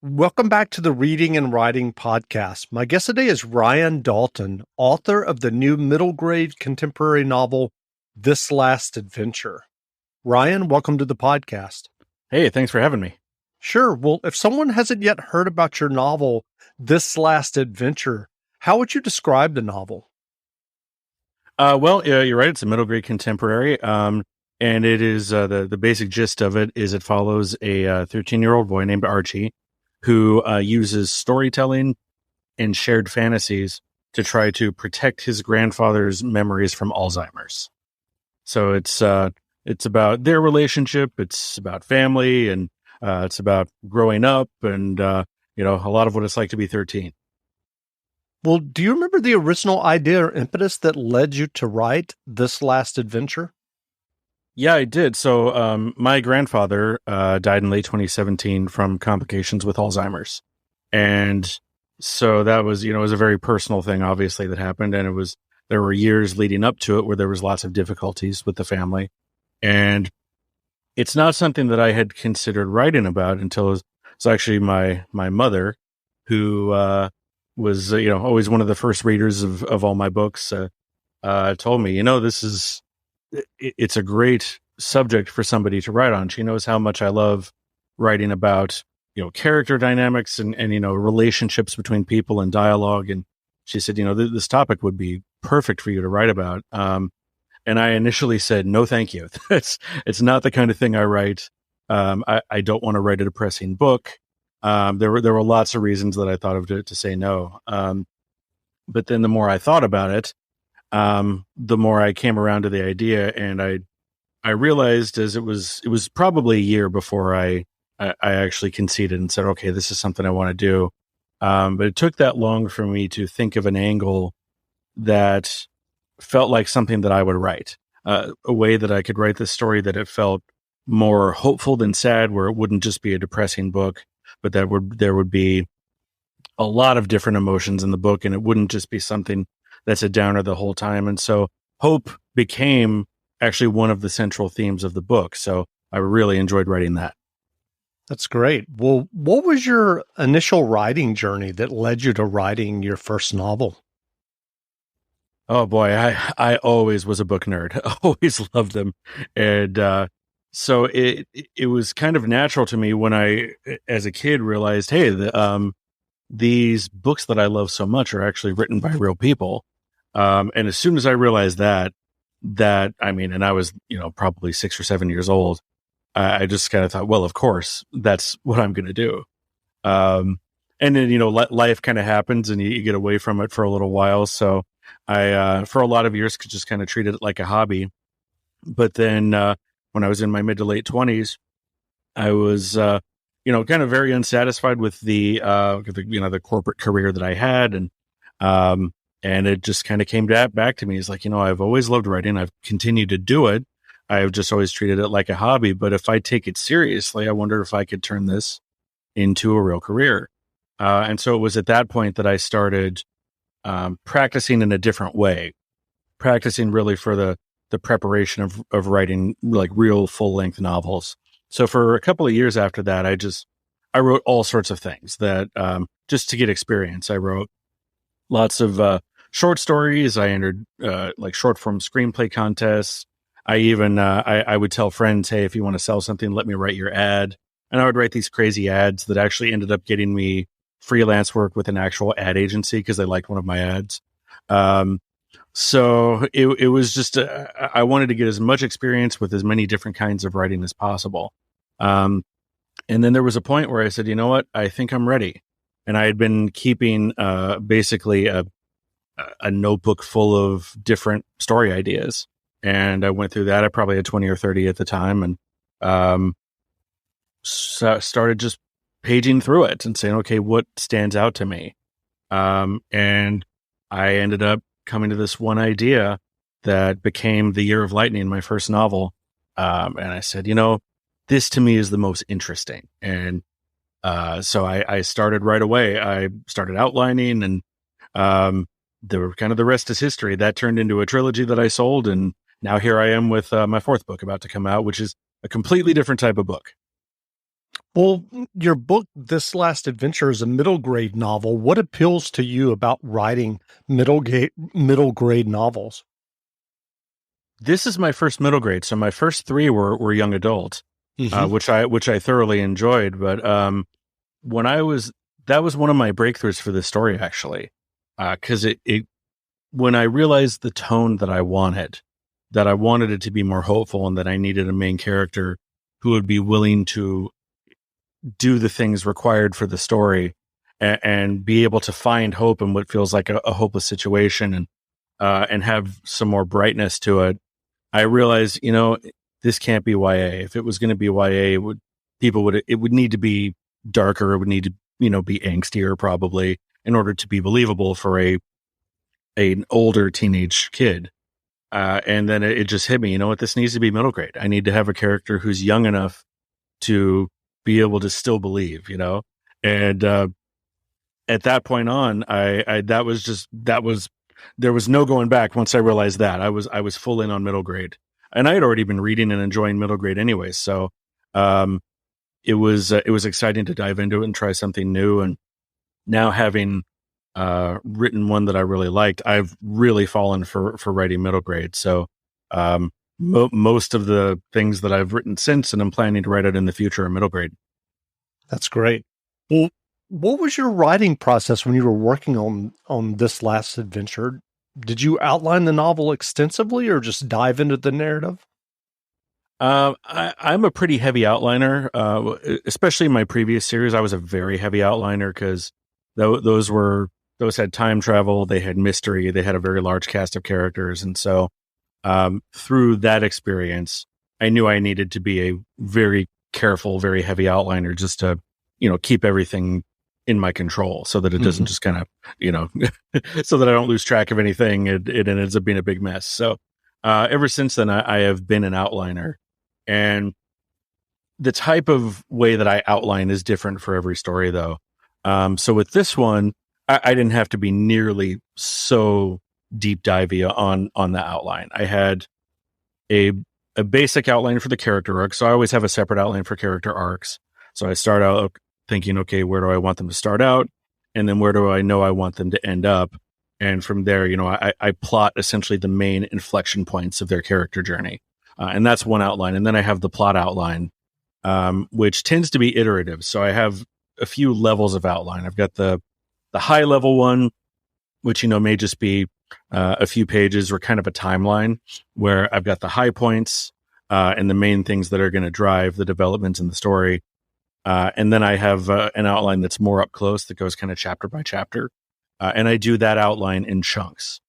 Welcome back to the Reading and Writing Podcast. My guest today is Ryan Dalton, author of the new middle grade contemporary novel, This Last Adventure. Ryan, welcome to the podcast. Hey, thanks for having me. Sure. Well, if someone hasn't yet heard about your novel, This Last Adventure, how would you describe the novel? You're right. It's a middle grade contemporary. And it is the basic gist of it is it follows a 13-year-old boy named Archie who uses storytelling and shared fantasies to try to protect his grandfather's memories from Alzheimer's. So it's about their relationship. It's about family, and it's about growing up, and a lot of what it's like to be 13. Well, do you remember the original idea or impetus that led you to write This Last Adventure? Yeah, I did. So my grandfather died in late 2017 from complications with Alzheimer's. And so that was, it was a very personal thing, obviously, that happened. And there were years leading up to it where there was lots of difficulties with the family. And it's not something that I had considered writing about until it was actually my mother, who was, always one of the first readers of all my books, told me, it's a great subject for somebody to write on. She knows how much I love writing about, character dynamics and relationships between people and dialogue. And she said, this topic would be perfect for you to write about. And I initially said, no, thank you. It's not the kind of thing I write. I don't want to write a depressing book. There were lots of reasons that I thought of to say no. But then the more I thought about it, the more I came around to the idea, and I realized as it was probably a year before I actually conceded and said, okay, this is something I want to do. But it took that long for me to think of an angle that felt like something that I would write, a way that I could write this story that it felt more hopeful than sad, where it wouldn't just be a depressing book, but there would be a lot of different emotions in the book, and it wouldn't just be something that's a downer the whole time. And so hope became actually one of the central themes of the book. So I really enjoyed writing that. That's great. Well, what was your initial writing journey that led you to writing your first novel? Oh boy, I always was a book nerd. I always loved them. And so it was kind of natural to me when I, as a kid, realized, hey, these books that I love so much are actually written by real people. And as soon as I realized that and I was, probably 6 or 7 years old, I just kind of thought, well, of course, that's what I'm going to do. And then, life kind of happens and you get away from it for a little while. So I, for a lot of years, could just kind of treat it like a hobby. But then when I was in my mid to late 20s, I was, kind of very unsatisfied with the corporate career that I had. And it just kind of came back to me. It's like, I've always loved writing. I've continued to do it. I've just always treated it like a hobby. But if I take it seriously, I wonder if I could turn this into a real career. And so it was at that point that I started practicing in a different way, practicing really for the preparation of writing like real full length novels. So for a couple of years after that, I wrote all sorts of things that just to get experience. I wrote lots of short stories. I entered like short form screenplay contests. I even I would tell friends, hey, if you want to sell something, let me write your ad. And I would write these crazy ads that actually ended up getting me freelance work with an actual ad agency because they liked one of my ads. So it was just, I wanted to get as much experience with as many different kinds of writing as possible. And then there was a point where I said, you know what, I think I'm ready. And I had been keeping basically a notebook full of different story ideas. And I went through that. I probably had 20 or 30 at the time, and started just paging through it and saying, okay, what stands out to me? And I ended up coming to this one idea that became The Year of Lightning, my first novel. And I said, this to me is the most interesting. And so I started right away. I started outlining, and the rest is history. That turned into a trilogy that I sold. And now here I am with my fourth book about to come out, which is a completely different type of book. Well, your book, This Last Adventure, is a middle grade novel. What appeals to you about writing middle grade novels? This is my first middle grade, so my first three were young adult, Mm-hmm. which I thoroughly enjoyed. But when I was that was one of my breakthroughs for this story, actually, because it when I realized the tone that I wanted it to be more hopeful, and that I needed a main character who would be willing to do the things required for the story, and be able to find hope in what feels like a hopeless situation, and have some more brightness to it. I realized, this can't be YA. If it was going to be YA, it would need to be darker. It would need to, be angstier probably in order to be believable for an older teenage kid. And then it just hit me, this needs to be middle grade. I need to have a character who's young enough to be able to still believe, and, at that point on, there was no going back. Once I realized that, I was full in on middle grade, and I had already been reading and enjoying middle grade anyway. So, it was exciting to dive into it and try something new. And now, having written one that I really liked, I've really fallen for writing middle grade. So, most of the things that I've written since, and I'm planning to write it in the future, are middle grade. That's great. Well, what was your writing process when you were working on This Last Adventure? Did you outline the novel extensively or just dive into the narrative? I'm a pretty heavy outliner, especially in my previous series. I was a very heavy outliner because those had time travel, they had mystery, they had a very large cast of characters, and so through that experience, I knew I needed to be a very careful, very heavy outliner just to keep everything in my control, so that it doesn't just kind of so that I don't lose track of anything. It ends up being a big mess. So ever since then, I have been an outliner. And the type of way that I outline is different for every story, though. So with this one, I didn't have to be nearly so deep divey on the outline. I had a basic outline for the character arc. So I always have a separate outline for character arcs. So I start out thinking, okay, where do I want them to start out? And then where do I know I want them to end up? And from there, I plot essentially the main inflection points of their character journey. And that's one outline. And then I have the plot outline, which tends to be iterative. So I have a few levels of outline. I've got the high level one, which, may just be a few pages or kind of a timeline, where I've got the high points and the main things that are going to drive the developments in the story. And then I have an outline that's more up close, that goes kind of chapter by chapter. And I do that outline in chunks,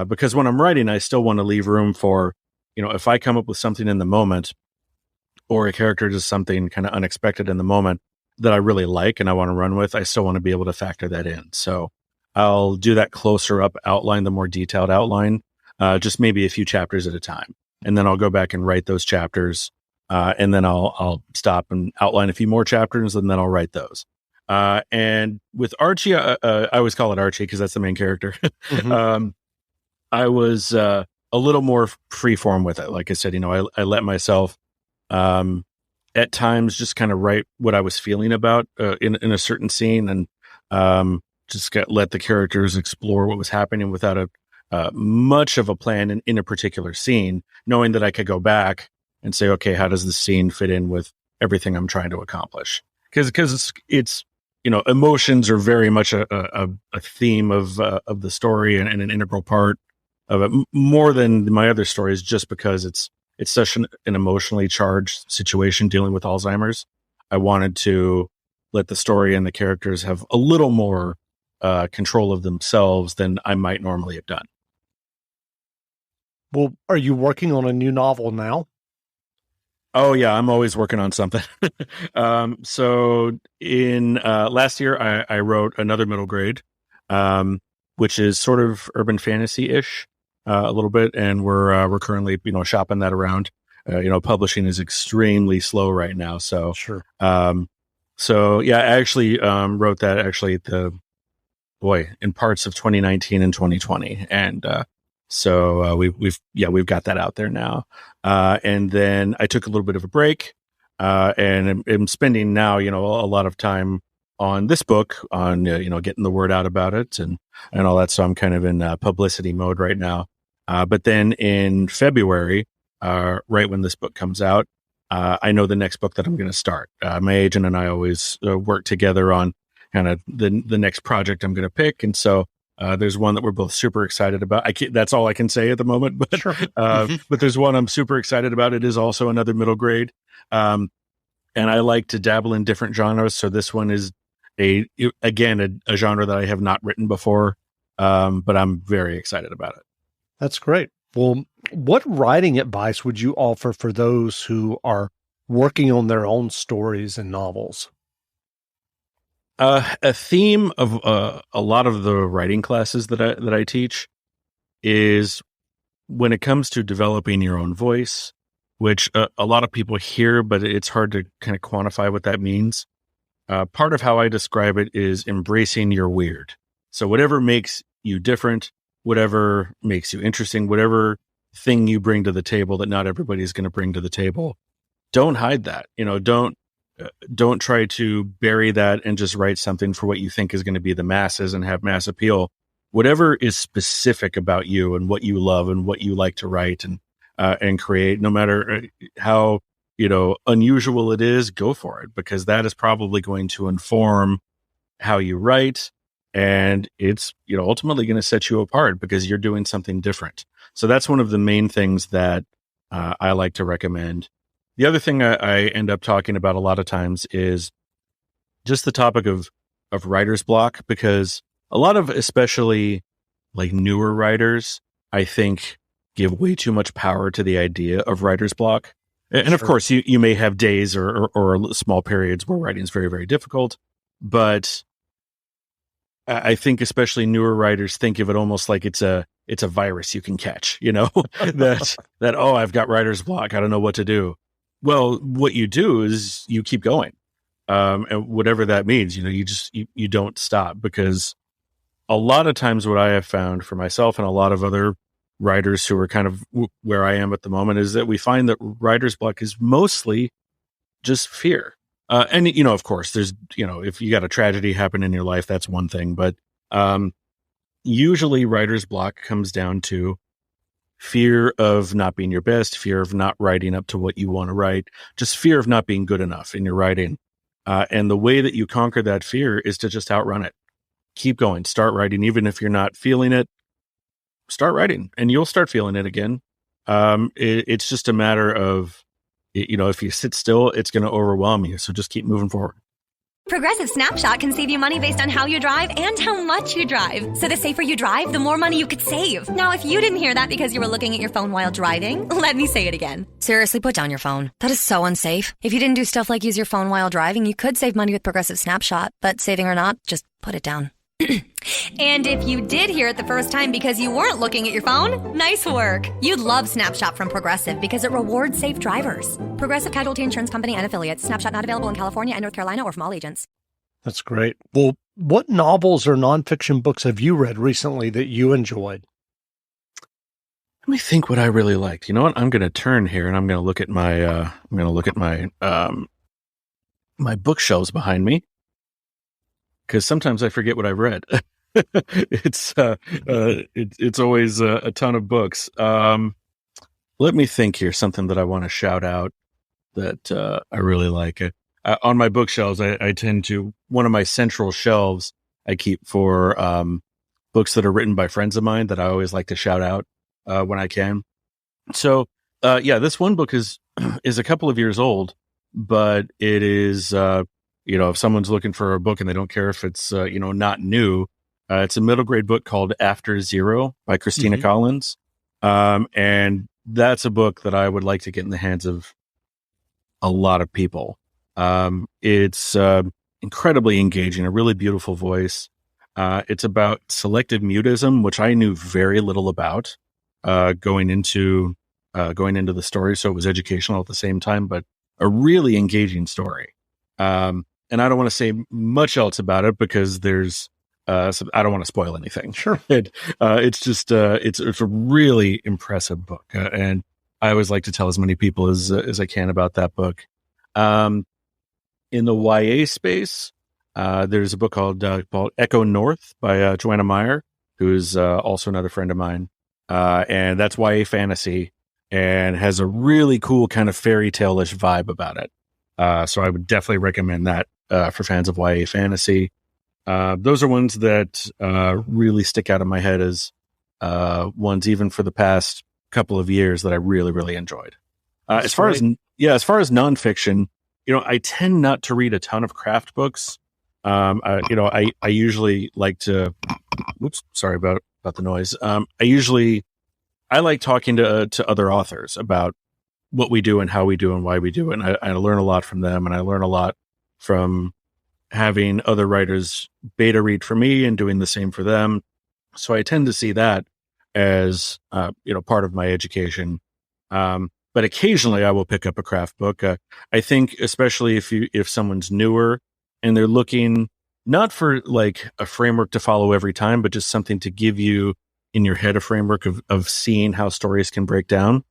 because when I'm writing, I still want to leave room for, if I come up with something in the moment, or a character does something kind of unexpected in the moment that I really like and I want to run with, I still want to be able to factor that in. So I'll do that closer up outline, the more detailed outline, just maybe a few chapters at a time. And then I'll go back and write those chapters. And then I'll stop and outline a few more chapters, and then I'll write those. And with Archie, I always call it Archie because that's the main character. I was a little more freeform with it. Like I said, I let myself at times just kind of write what I was feeling about in a certain scene, and just let the characters explore what was happening without much of a plan in a particular scene, knowing that I could go back and say, okay, how does this scene fit in with everything I'm trying to accomplish? Because it's emotions are very much a theme of the story, and an integral part of it, more than my other stories, just because it's such an emotionally charged situation dealing with Alzheimer's. I wanted to let the story and the characters have a little more control of themselves than I might normally have done. Well, are you working on a new novel now? Oh yeah, I'm always working on something. So in last year, I wrote another middle grade, which is sort of urban fantasy-ish, a little bit, and we're currently shopping that around. Publishing is extremely slow right now, so Sure. So yeah, I actually wrote that in parts of 2019 and 2020, and so we've got that out there now. And then I took a little bit of a break, and I'm spending now, a lot of time on this book, on getting the word out about it and all that. So I'm kind of in publicity mode right now. But then in February, right when this book comes out, I know the next book that I'm going to start. My agent and I always work together on kind of the next project I'm going to pick, and so there's one that we're both super excited about. That's all I can say at the moment, but Sure. but there's one I'm super excited about. It is also another middle grade, and I like to dabble in different genres. So this one is a genre that I have not written before, but I'm very excited about it. That's great. Well, what writing advice would you offer for those who are working on their own stories and novels? A theme of a lot of the writing classes that I teach is when it comes to developing your own voice, which a lot of people hear, but it's hard to kind of quantify what that means. Part of how I describe it is embracing your weird. So whatever makes you different, whatever makes you interesting, whatever thing you bring to the table that not everybody's going to bring to the table, don't hide that. Don't try to bury that and just write something for what you think is going to be the masses and have mass appeal. Whatever is specific about you and what you love and what you like to write and create, no matter how unusual it is, go for it, because that is probably going to inform how you write, and it's ultimately going to set you apart because you're doing something different. So that's one of the main things that I like to recommend. The other thing I end up talking about a lot of times is just the topic of writer's block, because a lot of, especially like newer writers, I think give way too much power to the idea of writer's block. And Sure. Of course, you may have days or small periods where writing is very, very difficult. But I think especially newer writers think of it almost like it's a virus you can catch, that, oh, I've got writer's block, I don't know what to do. Well, what you do is you keep going. And whatever that means, you don't stop, because a lot of times what I have found for myself and a lot of other writers who are kind of where I am at the moment is that we find that writer's block is mostly just fear. And, of course, there's, if you got a tragedy happen in your life, that's one thing. But usually writer's block comes down to fear of not being your best, fear of not writing up to what you want to write, just fear of not being good enough in your writing. And the way that you conquer that fear is to just outrun it. Keep going, start writing. Even if you're not feeling it, start writing and you'll start feeling it again. It's just a matter of, if you sit still, it's going to overwhelm you. So just keep moving forward. Progressive Snapshot can save you money based on how you drive and how much you drive. So the safer you drive, the more money you could save. Now, if you didn't hear that because you were looking at your phone while driving, let me say it again. Seriously, put down your phone. That is so unsafe. If you didn't do stuff like use your phone while driving, you could save money with Progressive Snapshot. But saving or not, just put it down. And if you did hear it the first time because you weren't looking at your phone, nice work. You'd love Snapshot from Progressive because it rewards safe drivers. Progressive Casualty Insurance Company and Affiliates. Snapshot not available in California and North Carolina or from all agents. That's great. Well, what novels or nonfiction books have you read recently that you enjoyed? Let me think what I really liked. You know what? I'm going to turn here and I'm going to look at my my bookshelves behind me, because sometimes I forget what I've read. It's always a ton of books. Let me think here. Something that I want to shout out that I really like. On my bookshelves, I tend to, one of my central shelves I keep for books that are written by friends of mine that I always like to shout out when I can. So this one book is a couple of years old, but it is if someone's looking for a book and they don't care if it's not new, it's a middle grade book called After Zero by Christina Collins, and that's a book that I would like to get in the hands of a lot of people. It's incredibly engaging, a really beautiful voice. It's about selective mutism, which I knew very little about going into the story, so it was educational at the same time, but a really engaging story. And I don't want to say much else about it because there's I don't want to spoil anything. Sure. It's just it's a really impressive book, and I always like to tell as many people as I can about that book. In the YA space, there's a book called Echo North by Joanna Meyer, who's also another friend of mine. And that's YA fantasy and has a really cool kind of fairy tale-ish vibe about it. So I would definitely recommend that for fans of YA fantasy. Those are ones that really stick out in my head as ones even for the past couple of years that I really, really enjoyed. As far as nonfiction, I tend not to read a ton of craft books. I usually like to. Oops, sorry about the noise. I like talking to other authors about what we do and how we do and why we do it. And I learn a lot from them, and I learn a lot from having other writers beta read for me and doing the same for them. So I tend to see that as part of my education. But occasionally I will pick up a craft book. I think especially if someone's newer and they're looking not for like a framework to follow every time, but just something to give you in your head a framework of seeing how stories can break down.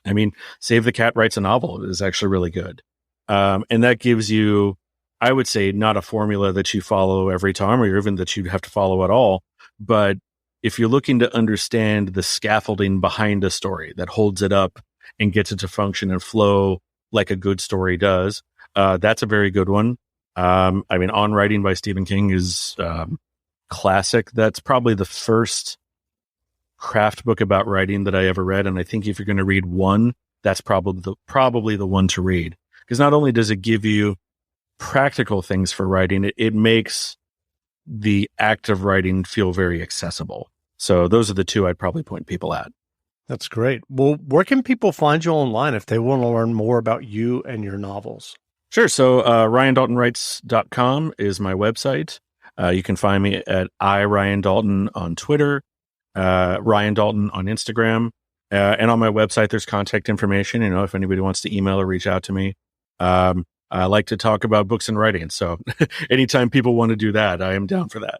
I mean, Save the Cat Writes a Novel is actually really good. And that gives you, I would say, not a formula that you follow every time or even that you'd have to follow at all. But if you're looking to understand the scaffolding behind a story that holds it up and gets it to function and flow like a good story does, that's a very good one. On Writing by Stephen King is classic. That's probably the first craft book about writing that I ever read. And I think if you're going to read one, that's probably the one to read. Because not only does it give you practical things for writing, it makes the act of writing feel very accessible. So those are the two I'd probably point people at. That's great. Well, where can people find you online if they want to learn more about you and your novels? Sure. So RyanDaltonWrites.com is my website. You can find me at iRyanDalton on Twitter, Ryan Dalton on Instagram. And on my website, there's contact information, if anybody wants to email or reach out to me. I like to talk about books and writing. So anytime people want to do that, I am down for that.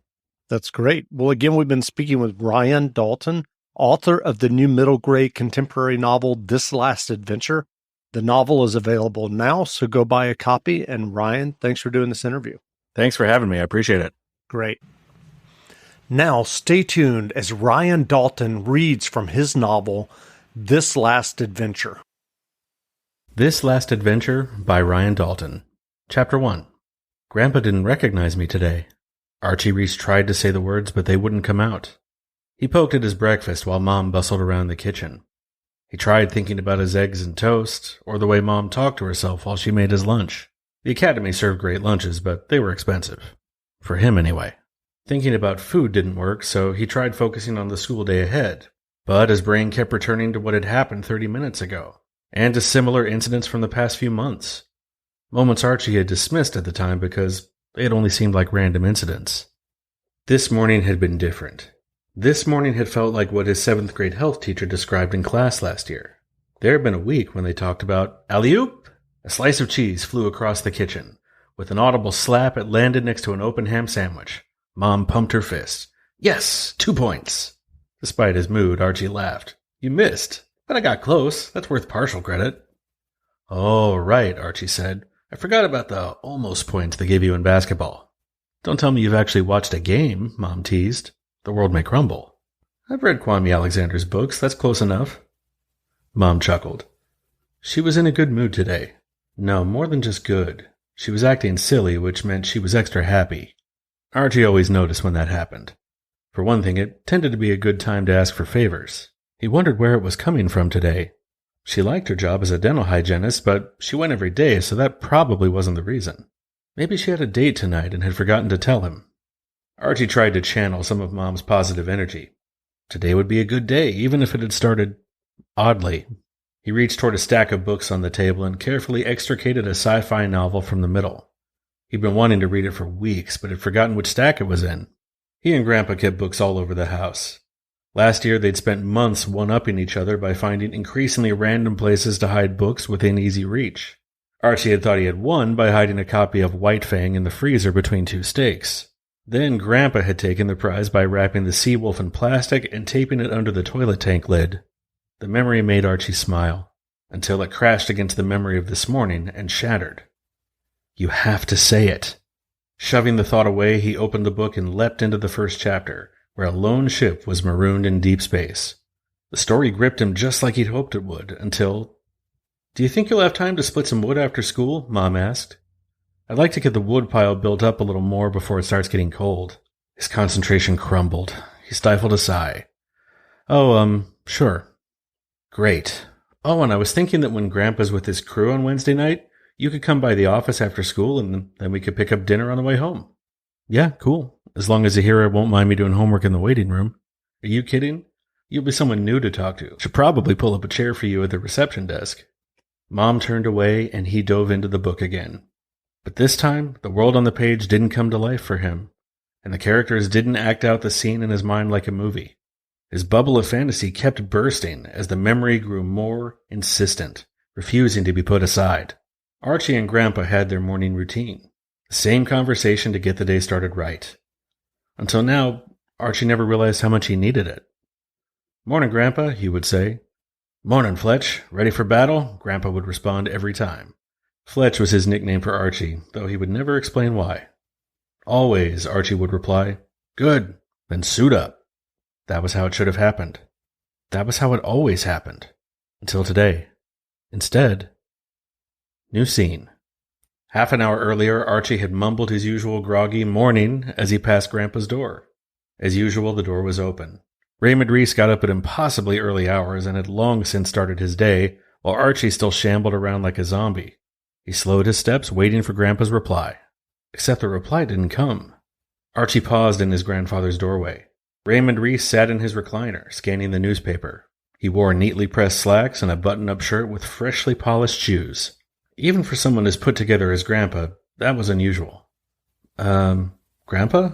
That's great. Well, again, we've been speaking with Ryan Dalton, author of the new middle grade contemporary novel, This Last Adventure. The novel is available now, so go buy a copy. And Ryan, thanks for doing this interview. Thanks for having me. I appreciate it. Great. Now, stay tuned as Ryan Dalton reads from his novel, This Last Adventure. This Last Adventure by Ryan Dalton. Chapter 1. Grandpa didn't recognize me today. Archie Reese tried to say the words, but they wouldn't come out. He poked at his breakfast while Mom bustled around the kitchen. He tried thinking about his eggs and toast, or the way Mom talked to herself while she made his lunch. The academy served great lunches, but they were expensive. For him, anyway. Thinking about food didn't work, so he tried focusing on the school day ahead. But his brain kept returning to what had happened 30 minutes ago, and to similar incidents from the past few months. Moments Archie had dismissed at the time because they had only seemed like random incidents. This morning had been different. This morning had felt like what his 7th grade health teacher described in class last year. There had been a week when they talked about alley-oop. A slice of cheese flew across the kitchen. With an audible slap, it landed next to an open ham sandwich. Mom pumped her fist. Yes, 2 points. Despite his mood, Archie laughed. You missed, but I got close. That's worth partial credit. Oh, right, Archie said. I forgot about the almost points they gave you in basketball. Don't tell me you've actually watched a game, Mom teased. The world may crumble. I've read Kwame Alexander's books. That's close enough. Mom chuckled. She was in a good mood today. No, more than just good. She was acting silly, which meant she was extra happy. Archie always noticed when that happened. For one thing, it tended to be a good time to ask for favors. He wondered where it was coming from today. She liked her job as a dental hygienist, but she went every day, so that probably wasn't the reason. Maybe she had a date tonight and had forgotten to tell him. Archie tried to channel some of Mom's positive energy. Today would be a good day, even if it had started oddly. He reached toward a stack of books on the table and carefully extricated a sci-fi novel from the middle. He'd been wanting to read it for weeks, but had forgotten which stack it was in. He and Grandpa kept books all over the house. Last year, they'd spent months one-upping each other by finding increasingly random places to hide books within easy reach. Archie had thought he had won by hiding a copy of White Fang in the freezer between 2 steaks. Then Grandpa had taken the prize by wrapping the sea wolf in plastic and taping it under the toilet tank lid. The memory made Archie smile. until it crashed against the memory of this morning and shattered. You have to say it. Shoving the thought away, he opened the book and leapt into the first chapter, where a lone ship was marooned in deep space. The story gripped him just like he'd hoped it would, until... "Do you think you'll have time to split some wood after school?" Mom asked. "I'd like to get the wood pile built up a little more before it starts getting cold." His concentration crumbled. He stifled a sigh. "Oh, sure." "Great. Oh, and I was thinking that when Grandpa's with his crew on Wednesday night, you could come by the office after school and then we could pick up dinner on the way home." "Yeah, cool. As long as Zahira won't mind me doing homework in the waiting room." "Are you kidding? You'll be someone new to talk to. Should probably pull up a chair for you at the reception desk." Mom turned away and he dove into the book again. But this time, the world on the page didn't come to life for him, and the characters didn't act out the scene in his mind like a movie. His bubble of fantasy kept bursting as the memory grew more insistent, refusing to be put aside. Archie and Grandpa had their morning routine, the same conversation to get the day started right. Until now, Archie never realized how much he needed it. "Morning, Grandpa," he would say. "Morning, Fletch. Ready for battle?" Grandpa would respond every time. Fletch was his nickname for Archie, though he would never explain why. "Always," Archie would reply. "Good. Then suit up." That was how it should have happened. That was how it always happened. Until today. Instead... New scene. Half an hour earlier, Archie had mumbled his usual groggy morning as he passed Grandpa's door. As usual, the door was open. Raymond Reese got up at impossibly early hours and had long since started his day, while Archie still shambled around like a zombie. He slowed his steps, waiting for Grandpa's reply. Except the reply didn't come. Archie paused in his grandfather's doorway. Raymond Reese sat in his recliner, scanning the newspaper. He wore neatly pressed slacks and a button-up shirt with freshly polished shoes. Even for someone as put together as Grandpa, that was unusual. Grandpa?"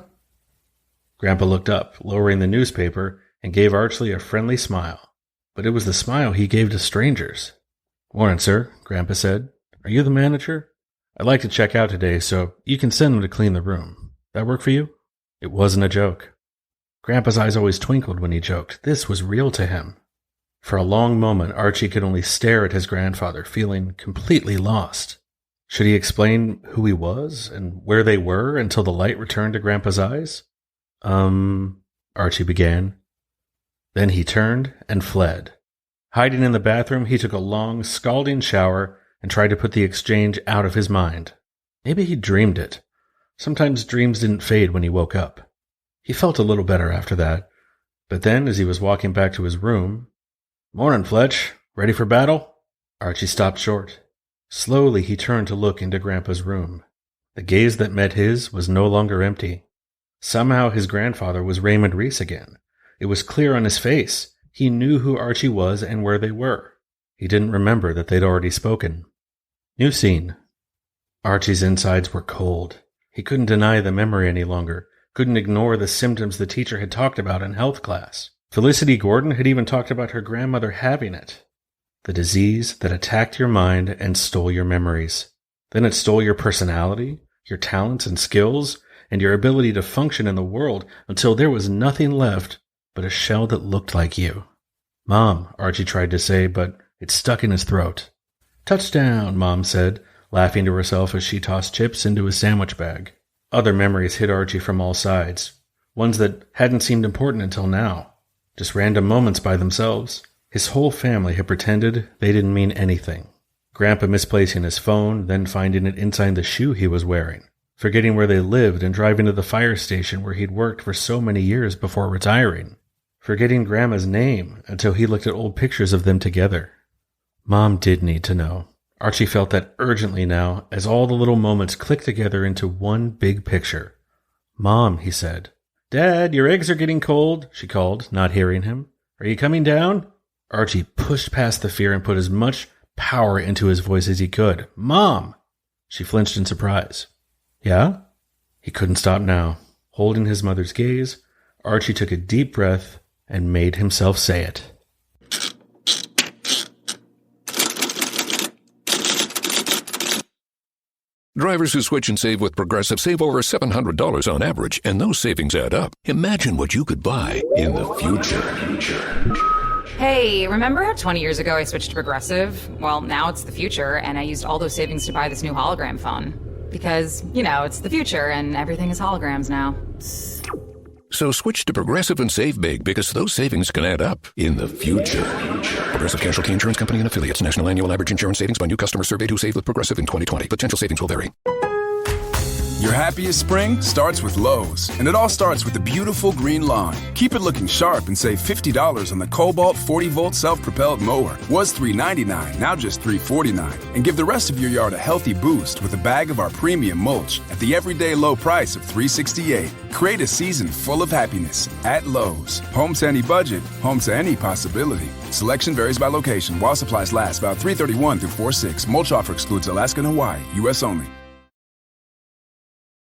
Grandpa looked up, lowering the newspaper, and gave Archie a friendly smile. But it was the smile he gave to strangers. "Morning, sir," Grandpa said. "Are you the manager? I'd like to check out today, so you can send them to clean the room. That work for you?" It wasn't a joke. Grandpa's eyes always twinkled when he joked. This was real to him. For a long moment, Archie could only stare at his grandfather, feeling completely lost. Should he explain who he was and where they were until the light returned to Grandpa's eyes? Archie began. Then he turned and fled. Hiding in the bathroom, he took a long, scalding shower and tried to put the exchange out of his mind. Maybe he dreamed it. Sometimes dreams didn't fade when he woke up. He felt a little better after that. But then, as he was walking back to his room... "Morning, Fletch. Ready for battle?" Archie stopped short. Slowly he turned to look into Grandpa's room. The gaze that met his was no longer empty. Somehow his grandfather was Raymond Reese again. It was clear on his face. He knew who Archie was and where they were. He didn't remember that they'd already spoken. New scene. Archie's insides were cold. He couldn't deny the memory any longer, couldn't ignore the symptoms the teacher had talked about in health class. Felicity Gordon had even talked about her grandmother having it. The disease that attacked your mind and stole your memories. Then it stole your personality, your talents and skills, and your ability to function in the world until there was nothing left but a shell that looked like you. "Mom," Archie tried to say, but it stuck in his throat. "Touchdown," Mom said, laughing to herself as she tossed chips into his sandwich bag. Other memories hit Archie from all sides, ones that hadn't seemed important until now. Just random moments by themselves. His whole family had pretended they didn't mean anything. Grandpa misplacing his phone, then finding it inside the shoe he was wearing. Forgetting where they lived and driving to the fire station where he'd worked for so many years before retiring. Forgetting Grandma's name until he looked at old pictures of them together. Mom did need to know. Archie felt that urgently now as all the little moments clicked together into one big picture. "Mom," he said. "Dad, your eggs are getting cold," she called, not hearing him. "Are you coming down?" Archie pushed past the fear and put as much power into his voice as he could. "Mom!" She flinched in surprise. "Yeah?" He couldn't stop now. Holding his mother's gaze, Archie took a deep breath and made himself say it. Drivers who switch and save with Progressive save over $700 on average, and those savings add up. Imagine what you could buy in the future. Hey, remember how 20 years ago I switched to Progressive? Well, now it's the future, and I used all those savings to buy this new hologram phone. Because, it's the future, and everything is holograms now. So switch to Progressive and save big, because those savings can add up in the future. Progressive Casualty Insurance Company and Affiliates. National annual average insurance savings by new customer surveyed who saved with Progressive in 2020. Potential savings will vary. Your happiest spring starts with Lowe's, and it all starts with the beautiful green lawn. Keep it looking sharp and save $50 on the Cobalt 40-volt self-propelled mower. Was $399, now just $349. And give the rest of your yard a healthy boost with a bag of our premium mulch at the everyday low price of $368. Create a season full of happiness at Lowe's. Home to any budget, home to any possibility. Selection varies by location. While supplies last, about 3/31 through 4/6. Mulch offer excludes Alaska and Hawaii. U.S. only.